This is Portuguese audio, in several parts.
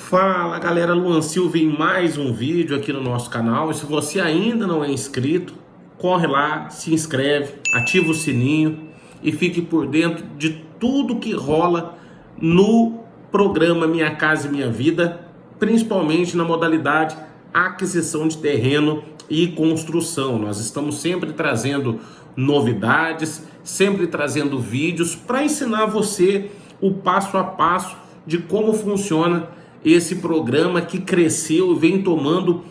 Fala galera, Luan Silva em mais um vídeo aqui no nosso canal. E se você ainda não é inscrito, corre lá, se inscreve, ativa o sininho e fique por dentro de tudo que rola no programa Minha Casa e Minha Vida, principalmente na modalidade aquisição de terreno e construção. Nós estamos sempre trazendo novidades, sempre trazendo vídeos para ensinar você o passo a passo de como funciona esse programa que cresceu e vem tomando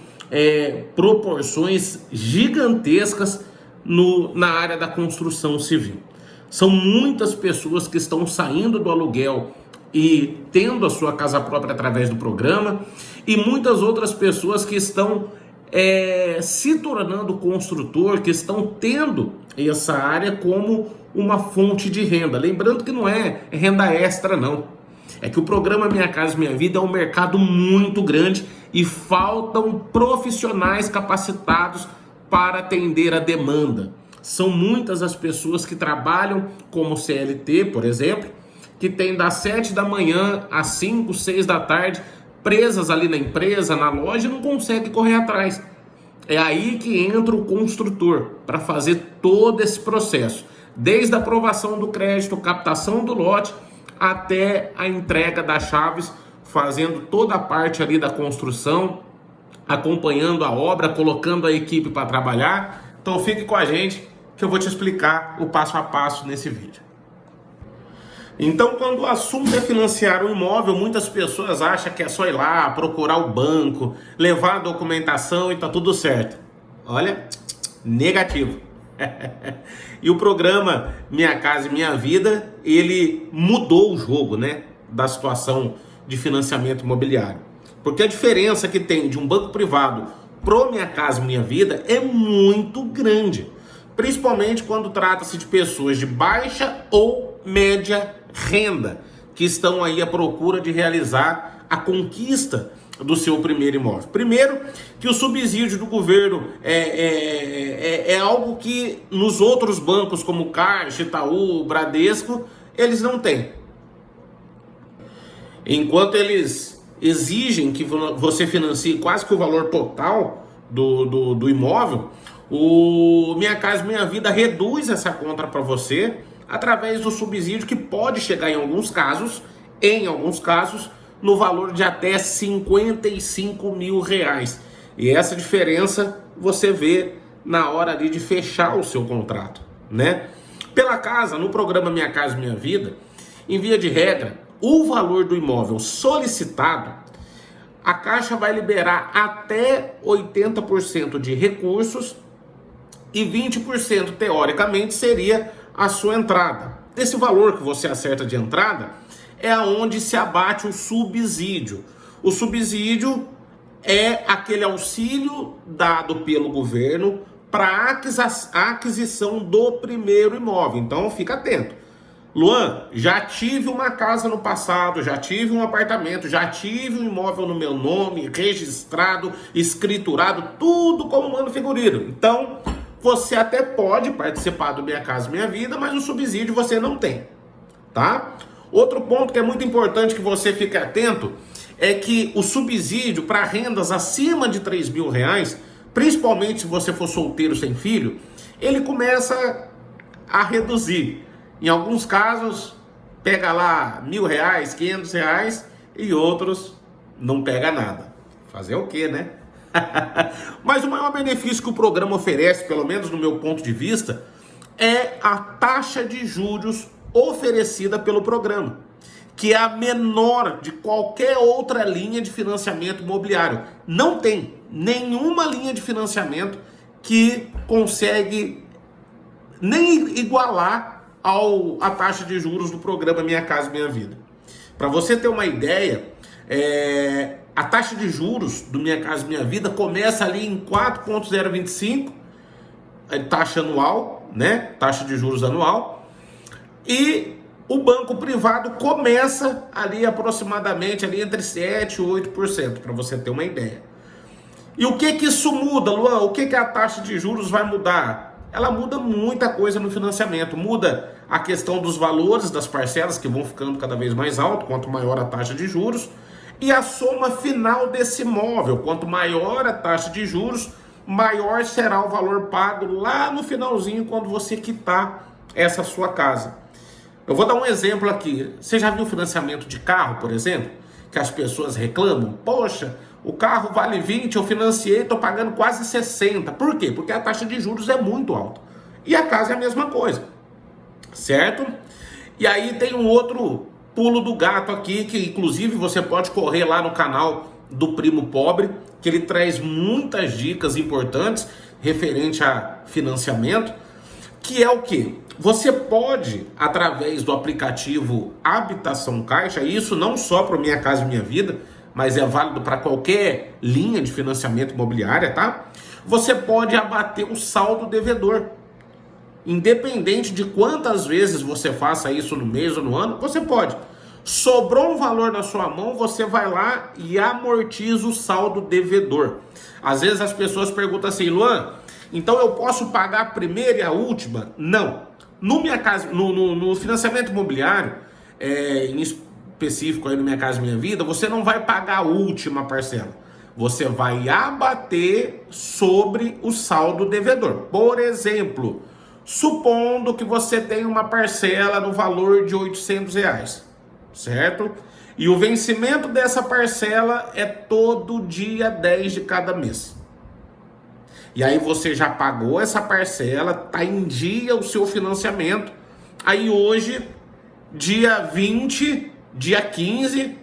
proporções gigantescas na área da construção civil. São muitas pessoas que estão saindo do aluguel e tendo a sua casa própria através do programa, e muitas outras pessoas que estão se tornando construtor, que estão tendo essa área como uma fonte de renda. Lembrando que não é renda extra, não. É que o programa Minha Casa Minha Vida é um mercado muito grande e faltam profissionais capacitados para atender a demanda. São muitas as pessoas que trabalham como CLT, por exemplo, que tem das 7 da manhã às 5, 6 da tarde, presas ali na empresa, na loja, e não conseguem correr atrás. É aí que entra o construtor para fazer todo esse processo, desde a aprovação do crédito, captação do lote, até a entrega das chaves, fazendo toda a parte ali da construção, acompanhando a obra, colocando a equipe para trabalhar. Então fique com a gente que eu vou te explicar o passo a passo nesse vídeo. Então, quando o assunto é financiar um imóvel, muitas pessoas acham que é só ir lá, procurar o banco, levar a documentação e tá tudo certo. Olha, negativo. E o programa Minha Casa e Minha Vida, ele mudou o jogo, né, da situação de financiamento imobiliário. Porque a diferença que tem de um banco privado pro Minha Casa e Minha Vida é muito grande. Principalmente quando trata-se de pessoas de baixa ou média renda, que estão aí à procura de realizar a conquista do seu primeiro imóvel. Primeiro, que o subsídio do governo é algo que nos outros bancos como Caixa, Itaú, Bradesco, eles não têm. Enquanto eles exigem que você financie quase que o valor total do imóvel, o Minha Casa Minha Vida reduz essa conta para você através do subsídio, que pode chegar em alguns casos, no valor de até R$55 mil. E essa diferença você vê na hora ali de fechar o seu contrato, né? Pela casa, no programa Minha Casa Minha Vida, em via de regra, o valor do imóvel solicitado, a Caixa vai liberar até 80% de recursos e 20% teoricamente seria a sua entrada. Esse valor que você acerta de entrada é aonde se abate o subsídio. O subsídio é aquele auxílio dado pelo governo para a aquisição do primeiro imóvel. Então fica atento. Luan, já tive uma casa no passado, já tive um apartamento, já tive um imóvel no meu nome, registrado, escriturado, tudo como manda o figurino. Então você até pode participar do Minha Casa Minha Vida, mas o subsídio você não tem, tá? Outro ponto que é muito importante que você fique atento é que o subsídio para rendas acima de R$3 mil, principalmente se você for solteiro sem filho, ele começa a reduzir. Em alguns casos, pega lá R$1.000, R$500 e outros não pega nada. Fazer o quê, né? Mas o maior benefício que o programa oferece, pelo menos no meu ponto de vista, é a taxa de juros oferecida pelo programa, que é a menor de qualquer outra linha de financiamento imobiliário. Não tem nenhuma linha de financiamento que consegue nem igualar a taxa de juros do programa Minha Casa Minha Vida. Para você ter uma ideia, a taxa de juros do Minha Casa Minha Vida começa ali em 4,025, taxa anual, né? Taxa de juros anual. E o banco privado começa ali aproximadamente ali entre 7% e 8%, para você ter uma ideia. E o que isso muda, Luan? O que a taxa de juros vai mudar? Ela muda muita coisa no financiamento. Muda a questão dos valores das parcelas, que vão ficando cada vez mais alto, quanto maior a taxa de juros. e a soma final desse imóvel. Quanto maior a taxa de juros, maior será o valor pago lá no finalzinho, quando você quitar essa sua casa. Eu vou dar um exemplo aqui. Você já viu financiamento de carro, por exemplo? Que as pessoas reclamam: poxa, o carro vale 20, eu financiei, estou pagando quase 60. Por quê? Porque a taxa de juros é muito alta. E a casa é a mesma coisa, certo? E aí tem um outro pulo do gato aqui, que inclusive você pode correr lá no canal do Primo Pobre, que ele traz muitas dicas importantes referente a financiamento, que é o quê? Você pode, através do aplicativo Habitação Caixa, isso não só para Minha Casa Minha Vida, mas é válido para qualquer linha de financiamento imobiliária, tá? Você pode abater o saldo devedor. Independente de quantas vezes você faça isso no mês ou no ano, você pode. Sobrou um valor na sua mão, você vai lá e amortiza o saldo devedor. Às vezes as pessoas perguntam assim: Luan, então eu posso pagar a primeira e a última? Não. No Minha Casa, no financiamento imobiliário, em específico aí no Minha Casa Minha Vida, você não vai pagar a última parcela. Você vai abater sobre o saldo devedor. Por exemplo, supondo que você tem uma parcela no valor de R$ 800, certo? E o vencimento dessa parcela é todo dia 10 de cada mês. E aí você já pagou essa parcela, tá em dia o seu financiamento. Aí hoje, dia 20, dia 15,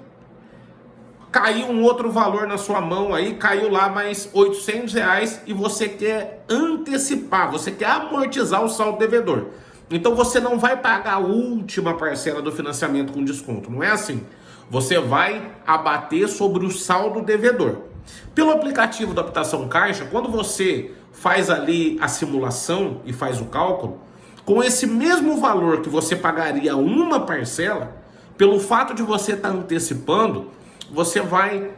caiu um outro valor na sua mão aí, caiu lá mais R$ 800 e você quer antecipar, você quer amortizar o saldo devedor. Então você não vai pagar a última parcela do financiamento com desconto, não é assim. Você vai abater sobre o saldo devedor. Pelo aplicativo da Habitação Caixa, quando você faz ali a simulação e faz o cálculo, com esse mesmo valor que você pagaria uma parcela, pelo fato de você estar antecipando, você vai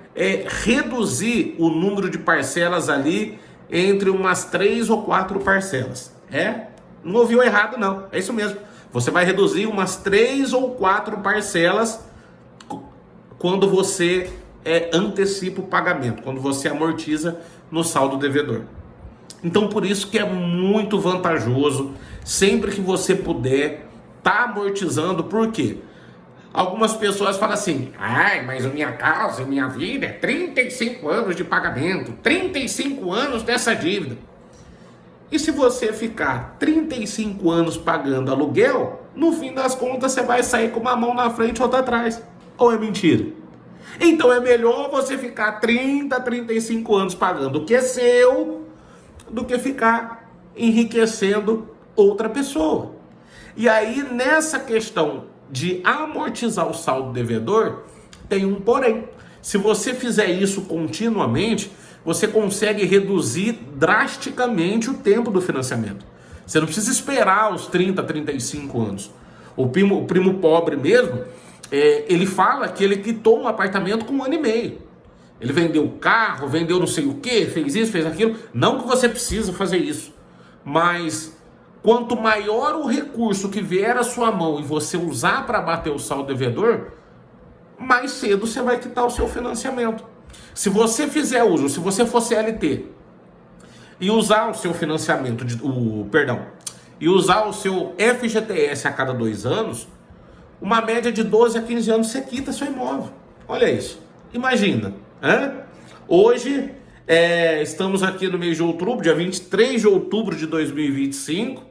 reduzir o número de parcelas ali entre umas 3 ou 4 parcelas. Não ouviu errado não, é isso mesmo. Você vai reduzir umas 3 ou 4 parcelas quando você antecipa o pagamento, quando você amortiza no saldo devedor. Então por isso que é muito vantajoso, sempre que você puder, tá amortizando. Por quê? Algumas pessoas falam assim: ai, mas a Minha Casa, a Minha Vida é 35 anos de pagamento, 35 anos dessa dívida. E se você ficar 35 anos pagando aluguel, no fim das contas você vai sair com uma mão na frente e outra atrás. Ou é mentira? Então é melhor você ficar 30, 35 anos pagando o que é seu, do que ficar enriquecendo outra pessoa. E aí, nessa questão de amortizar o saldo devedor, tem um porém. Se você fizer isso continuamente, você consegue reduzir drasticamente o tempo do financiamento. Você não precisa esperar os 30, 35 anos. O primo pobre mesmo, ele fala que ele quitou um apartamento com 1 ano e meio. Ele vendeu o carro, vendeu não sei o que, fez isso, fez aquilo. Não que você precisa fazer isso, mas quanto maior o recurso que vier à sua mão e você usar para bater o saldo devedor, mais cedo você vai quitar o seu financiamento. Se você fizer uso, se você for CLT e usar o seu financiamento, e usar o seu FGTS a cada 2 anos, uma média de 12 a 15 anos você quita seu imóvel. Olha isso, imagina. Hoje, estamos aqui no mês de outubro, dia 23 de outubro de 2025.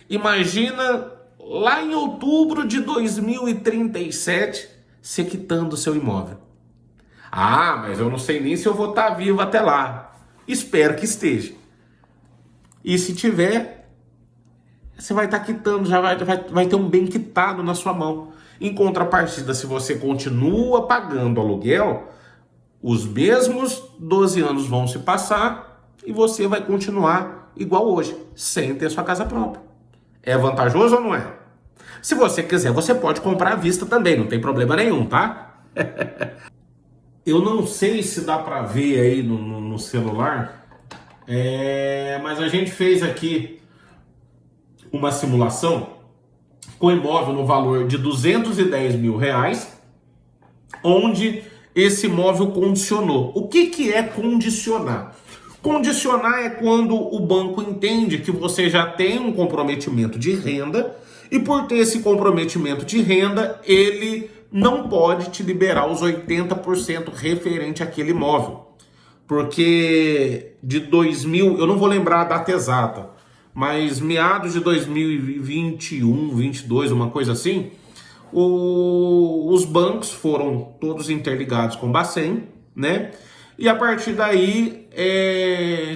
Imagina lá em outubro de 2037, você quitando o seu imóvel. Ah, mas eu não sei nem se eu vou estar vivo até lá. Espero que esteja. E se tiver, você vai estar quitando, já vai ter um bem quitado na sua mão. Em contrapartida, se você continua pagando aluguel, os mesmos 12 anos vão se passar e você vai continuar igual hoje, sem ter sua casa própria. É vantajoso ou não é? Se você quiser, você pode comprar à vista também, não tem problema nenhum, tá? Eu não sei se dá para ver aí no celular, mas a gente fez aqui uma simulação com imóvel no valor de R$ 210 mil, onde esse imóvel condicionou. O que é condicionar? Condicionar é quando o banco entende que você já tem um comprometimento de renda e por ter esse comprometimento de renda, ele não pode te liberar os 80% referente àquele imóvel. Porque de 2000, eu não vou lembrar a data exata, mas meados de 2021, 22, uma coisa assim, os bancos foram todos interligados com o Bacen, né? E a partir daí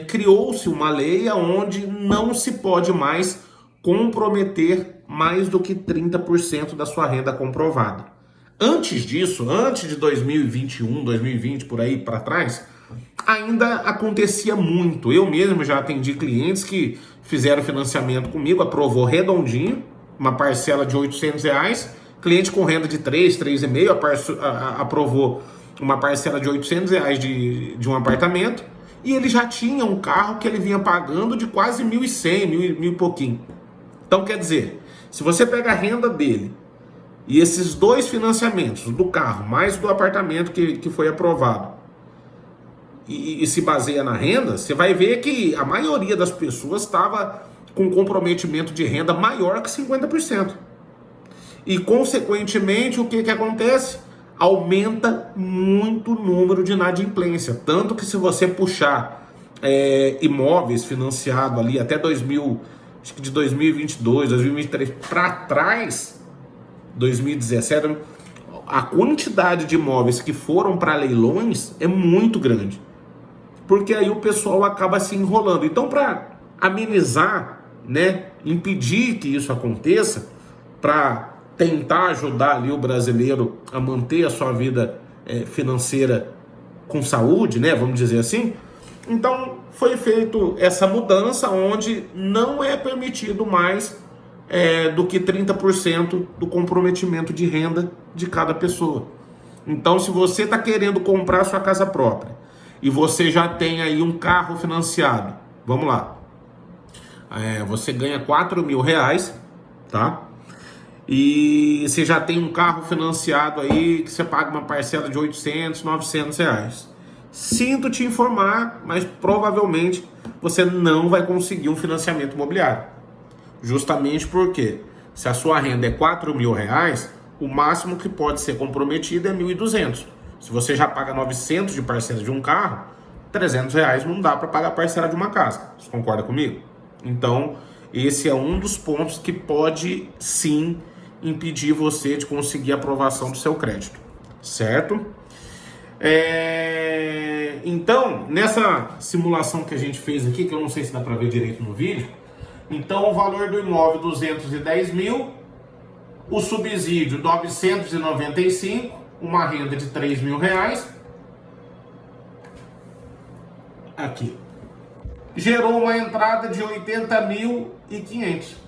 criou-se uma lei onde não se pode mais comprometer mais do que 30% da sua renda comprovada. Antes disso, antes de 2021, 2020, por aí para trás, ainda acontecia muito. Eu mesmo já atendi clientes que fizeram financiamento comigo, aprovou redondinho, uma parcela de R$ 800, cliente com renda de 3, 3,5, aprovou uma parcela de R$ 800 de um apartamento, e ele já tinha um carro que ele vinha pagando de quase 1.100, mil e pouquinho. Então quer dizer, se você pega a renda dele e esses dois financiamentos, do carro mais do apartamento que foi aprovado, e se baseia na renda, você vai ver que a maioria das pessoas estava com comprometimento de renda maior que 50%. E, consequentemente, o que acontece? Aumenta muito o número de inadimplência. Tanto que se você puxar imóveis financiados ali até 2000, acho que de 2022, 2023 para trás, 2017, a quantidade de imóveis que foram para leilões é muito grande. Porque aí o pessoal acaba se enrolando. Então, para amenizar, né, impedir que isso aconteça, para tentar ajudar ali o brasileiro a manter a sua vida financeira com saúde, né, vamos dizer assim, então foi feito essa mudança onde não é permitido mais do que 30% do comprometimento de renda de cada pessoa. Então, se você está querendo comprar sua casa própria e você já tem aí um carro financiado, vamos lá, você ganha R$ 4.000, tá? E você já tem um carro financiado aí que você paga uma parcela de R$ 800, R$ 900. Sinto te informar, mas provavelmente você não vai conseguir um financiamento imobiliário. Justamente porque se a sua renda é R$ 4.000, o máximo que pode ser comprometido é 1.200. Se você já paga 900 de parcela de um carro, R$ 300 não dá para pagar a parcela de uma casa. Você concorda comigo? Então, esse é um dos pontos que pode sim impedir você de conseguir a aprovação do seu crédito, certo? Então, nessa simulação que a gente fez aqui, que eu não sei se dá para ver direito no vídeo, então o valor do imóvel 210 mil, o subsídio 995, uma renda de R$ 3.000, aqui, gerou uma entrada de 80.500.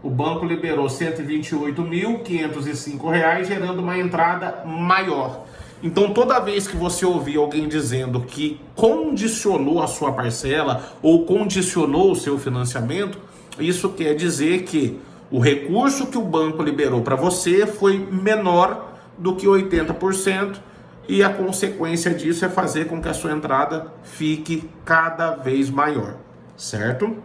O banco liberou R$ 128.505, gerando uma entrada maior. Então, toda vez que você ouvir alguém dizendo que condicionou a sua parcela ou condicionou o seu financiamento, isso quer dizer que o recurso que o banco liberou para você foi menor do que 80%, e a consequência disso é fazer com que a sua entrada fique cada vez maior, certo?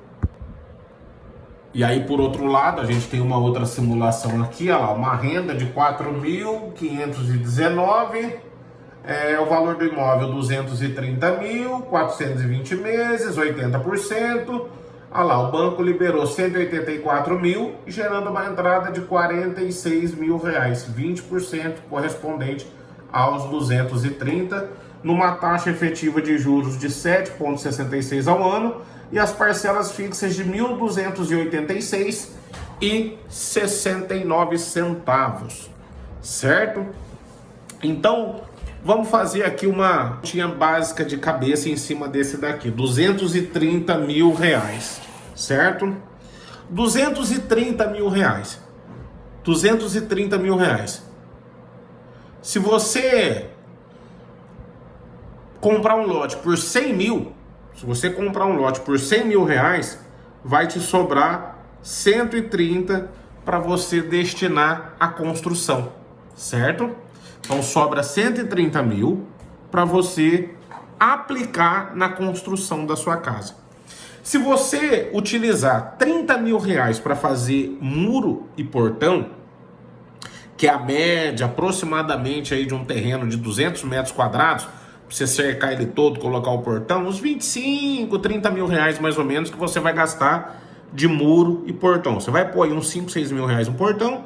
E aí, por outro lado, a gente tem uma outra simulação aqui, ó, uma renda de 4.519, o valor do imóvel 230 mil, 420 meses, 80%. Olha lá, o banco liberou 184 mil, gerando uma entrada de R$ 46.000, 20% correspondente aos 230, numa taxa efetiva de juros de 7,66 ao ano, e as parcelas fixas de R$ 1.286,69, certo? Então, vamos fazer aqui uma continha básica de cabeça em cima desse daqui, R$ 230 mil, certo? R$ 230 mil. R$ 230 mil. Se você comprar um lote por 100 mil, vai te sobrar 130 para você destinar à construção, certo? Então sobra 130 mil para você aplicar na construção da sua casa. Se você utilizar 30 mil reais para fazer muro e portão, que é a média aproximadamente aí de um terreno de 200 metros quadrados, pra você cercar ele todo, colocar o portão, uns 25, 30 mil reais mais ou menos que você vai gastar de muro e portão. Você vai pôr aí uns 5, 6 mil reais no portão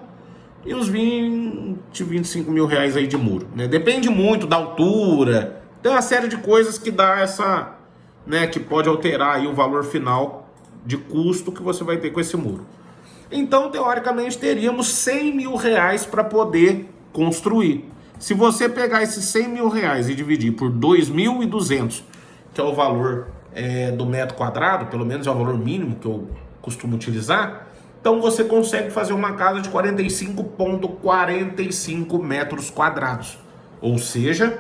e uns 20, 25 mil reais aí de muro, né? Depende muito da altura, tem uma série de coisas que dá essa, né, que pode alterar aí o valor final de custo que você vai ter com esse muro. Então, teoricamente, teríamos 100 mil reais para poder construir. Se você pegar esses 100 mil reais e dividir por 2.200, que é o valor do metro quadrado, pelo menos é o valor mínimo que eu costumo utilizar, então você consegue fazer uma casa de 45,45 metros quadrados. Ou seja,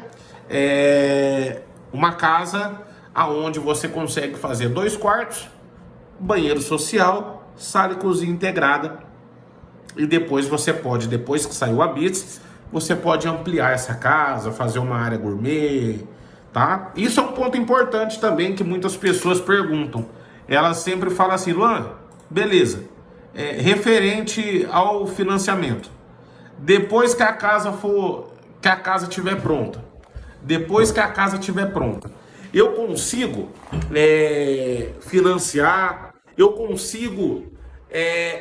uma casa aonde você consegue fazer 2 quartos, banheiro social, sala e cozinha integrada. E depois você pode, depois que saiu a Bits, você pode ampliar essa casa, fazer uma área gourmet, tá? Isso é um ponto importante também que muitas pessoas perguntam. Elas sempre falam assim: Luan, beleza, referente ao financiamento, depois que a casa estiver pronta, eu consigo financiar, eu consigo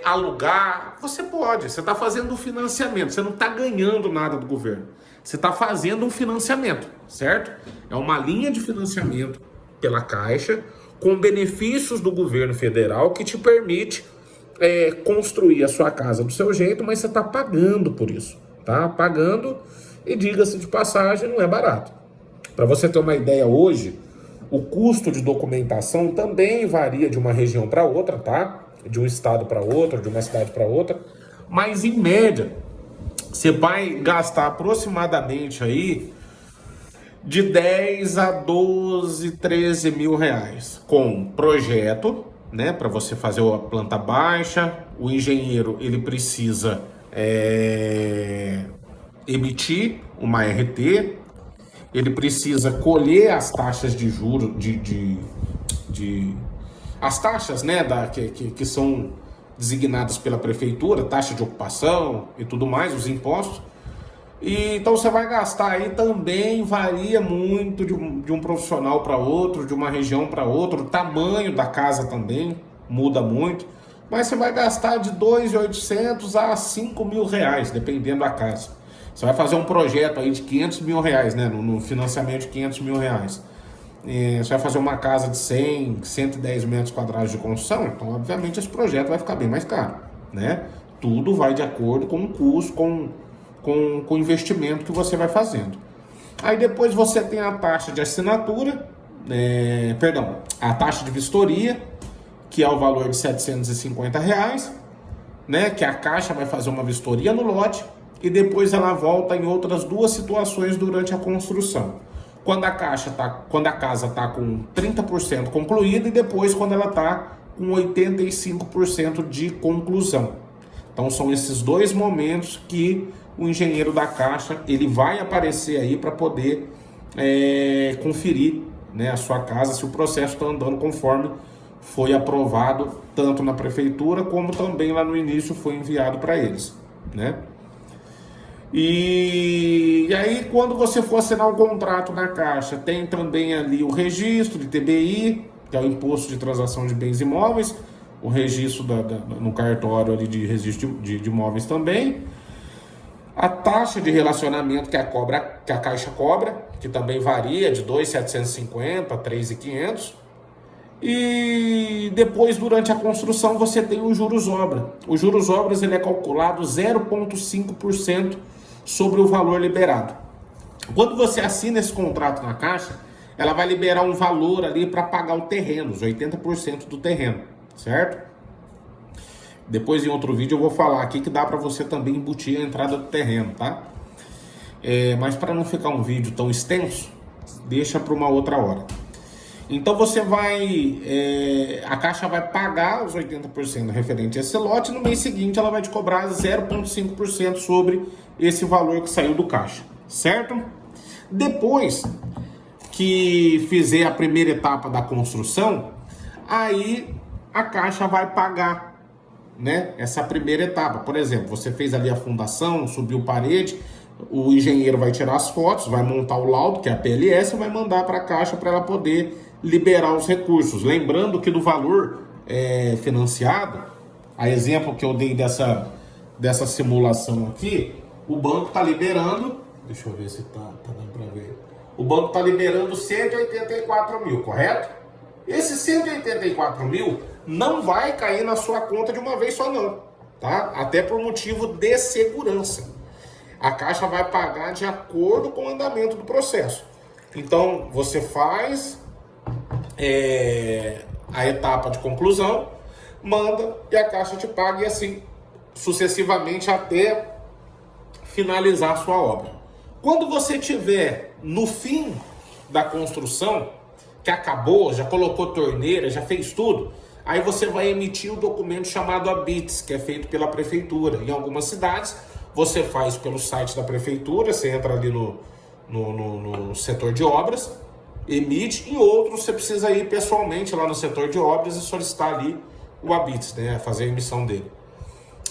alugar? Você pode, você está fazendo um financiamento, você não está ganhando nada do governo, você está fazendo um financiamento, certo? É uma linha de financiamento pela Caixa, com benefícios do governo federal que te permite construir a sua casa do seu jeito, mas você está pagando por isso, tá? Pagando, e diga-se de passagem, não é barato. Para você ter uma ideia hoje, o custo de documentação também varia de uma região para outra, tá? De um estado para outro, de uma cidade para outra. Mas, em média, você vai gastar aproximadamente aí de 10 a 12, 13 mil reais com projeto, né? Para você fazer a planta baixa. O engenheiro, ele precisa emitir uma RT, ele precisa colher as taxas de juros, as taxas, né, que são designadas pela prefeitura, taxa de ocupação e tudo mais, os impostos. E então você vai gastar aí, também varia muito de um profissional para outro, de uma região para outra, o tamanho da casa também muda muito, mas você vai gastar de 2.800 a 5 mil reais, dependendo da casa. Você vai fazer um projeto aí de 500 mil reais, né, no financiamento de 500 mil reais. Você vai fazer uma casa de 100, 110 metros quadrados de construção, então obviamente esse projeto vai ficar bem mais caro, né? Tudo vai de acordo com o custo, com o investimento que você vai fazendo. Aí depois você tem a taxa de assinatura, a taxa de vistoria, que é o valor de R$ 750 reais, né? Que a Caixa vai fazer uma vistoria no lote e depois ela volta em outras 2 situações durante a construção. Quando a casa está com 30% concluída e depois quando ela está com 85% de conclusão. Então são esses 2 momentos que o engenheiro da Caixa ele vai aparecer aí para poder conferir, né, a sua casa, se o processo está andando conforme foi aprovado, tanto na prefeitura como também lá no início foi enviado para eles, né? E aí, quando você for assinar um contrato na Caixa, tem também ali o registro de TBI, que é o Imposto de Transação de Bens Imóveis, o registro no cartório ali de registro de imóveis também, a taxa de relacionamento que a Caixa cobra, que também varia de 2.750 a 3.500, e depois, durante a construção, você tem o juros-obra. O juros-obras ele é calculado 0,5% sobre o valor liberado. Quando você assina esse contrato na Caixa, ela vai liberar um valor ali para pagar o terreno, os 80% do terreno, certo? Depois, em outro vídeo, eu vou falar aqui que dá para você também embutir a entrada do terreno, tá? Mas para não ficar um vídeo tão extenso, deixa para uma outra hora. Então você a Caixa vai pagar os 80% referente a esse lote, e no mês seguinte ela vai te cobrar 0,5% sobre esse valor que saiu do Caixa, certo? Depois que fizer a primeira etapa da construção, aí a Caixa vai pagar, né, essa primeira etapa. Por exemplo, você fez ali a fundação, subiu parede, o engenheiro vai tirar as fotos, vai montar o laudo, que é a PLS, e vai mandar para a Caixa para ela poder liberar os recursos. Lembrando que do valor financiado, a exemplo que eu dei dessa simulação aqui, o banco está liberando, deixa eu ver se tá dando para ver, o banco está liberando 184 mil, correto? Esse 184 mil não vai cair na sua conta de uma vez só não, tá? Até por motivo de segurança. A Caixa vai pagar de acordo com o andamento do processo. Então, você faz a etapa de conclusão, manda e a Caixa te paga e assim sucessivamente até finalizar a sua obra. Quando você tiver no fim da construção, que acabou, já colocou torneira, já fez tudo, aí você vai emitir o documento chamado ABITS, que é feito pela prefeitura. Em algumas cidades, você faz pelo site da prefeitura, você entra ali no setor de obras, emite. Em outros, você precisa ir pessoalmente lá no setor de obras e solicitar ali o ABITS, né, fazer a emissão dele.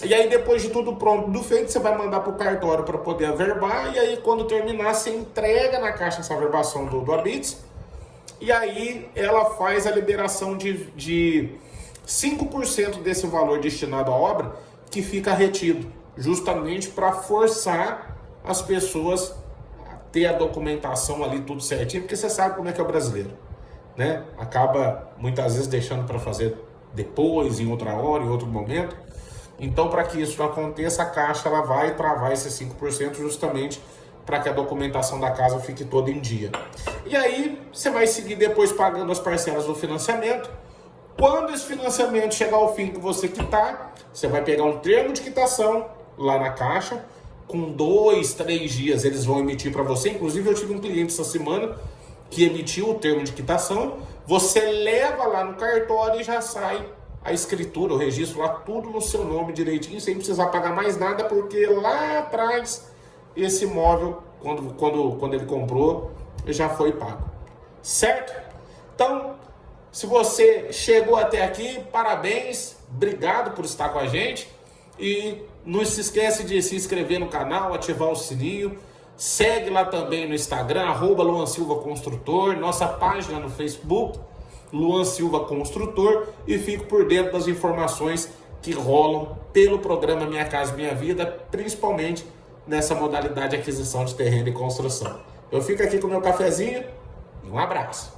E aí, depois de tudo pronto, do feito, você vai mandar para o cartório para poder averbar, e aí, quando terminar, você entrega na Caixa essa averbação do ABITS, e aí ela faz a liberação de 5% desse valor destinado à obra, que fica retido, justamente para forçar as pessoas a ter a documentação ali tudo certinho, porque você sabe como é que é o brasileiro, né? Acaba muitas vezes deixando para fazer depois, em outra hora, em outro momento. Então, para que isso não aconteça, a Caixa ela vai travar esses 5% justamente para que a documentação da casa fique toda em dia. E aí, você vai seguir depois pagando as parcelas do financiamento. Quando esse financiamento chegar ao fim que você quitar, você vai pegar um termo de quitação lá na Caixa. Com 2, 3 dias eles vão emitir para você. Inclusive, eu tive um cliente essa semana que emitiu o termo de quitação. Você leva lá no cartório e já sai a escritura, o registro lá, tudo no seu nome direitinho, sem precisar pagar mais nada, porque lá atrás esse imóvel, quando ele comprou, já foi pago. Certo? Então, se você chegou até aqui, parabéns, obrigado por estar com a gente. E não se esquece de se inscrever no canal, ativar o sininho. Segue lá também no Instagram, @LuanSilvaConstrutor, nossa página no Facebook, Luan Silva Construtor, e fique por dentro das informações que rolam pelo programa Minha Casa Minha Vida, principalmente nessa modalidade de aquisição de terreno e construção. Eu fico aqui com o meu cafezinho e um abraço.